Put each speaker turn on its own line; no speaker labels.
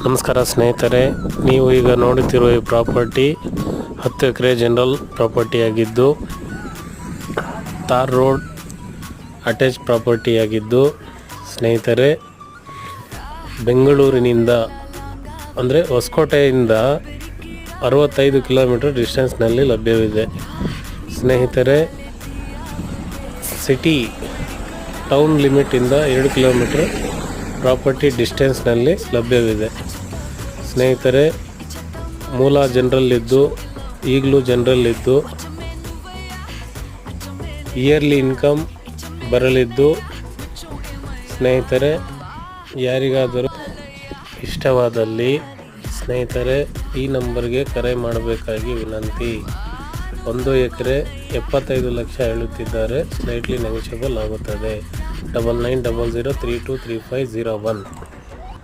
ನಮಸ್ಕಾರ ಸ್ನೇಹಿತರೆ, ನೀವು ಈಗ ನೋಡುತ್ತಿರುವ ಈ ಪ್ರಾಪರ್ಟಿ 10 ಎಕರೆ ಜನರಲ್ ಪ್ರಾಪರ್ಟಿಯಾಗಿದ್ದು ತಾರ್ ರೋಡ್ ಅಟ್ಯಾಚ್ ಪ್ರಾಪರ್ಟಿಯಾಗಿದ್ದು ಸ್ನೇಹಿತರೆ, ಬೆಂಗಳೂರಿನಿಂದ ಅಂದರೆ ಹೊಸಕೋಟೆಯಿಂದ 65 ಕಿಲೋಮೀಟರ್ ಡಿಸ್ಟೆನ್ಸ್ನಲ್ಲಿ ಲಭ್ಯವಿದೆ. ಸ್ನೇಹಿತರೆ, ಸಿಟಿ ಟೌನ್ ಲಿಮಿಟಿಂದ 2 ಕಿಲೋಮೀಟರ್ ಪ್ರಾಪರ್ಟಿ ಡಿಸ್ಟೆನ್ಸ್ನಲ್ಲಿ ಲಭ್ಯವಿದೆ. ಸ್ನೇಹಿತರೆ, ಮೂಲ ಜನರಲ್ಲಿದ್ದು ಈಗಲೂ ಜನರಲ್ಲಿದ್ದು ಇಯರ್ಲಿ ಇನ್ಕಮ್ ಬರಲಿದ್ದು, ಸ್ನೇಹಿತರೆ ಯಾರಿಗಾದರೂ ಇಷ್ಟವಾದಲ್ಲಿ ಸ್ನೇಹಿತರೆ ಈ ನಂಬರ್ಗೆ ಕರೆ ಮಾಡಬೇಕಾಗಿ ವಿನಂತಿ. 1 ಎಕರೆ 75 ಲಕ್ಷ ಹೇಳುತ್ತಿದ್ದಾರೆ, ಸ್ಲೈಟ್ಲಿ ನೆಗೋಷಿಯಬಲ್ ಆಗುತ್ತದೆ. 9900323501.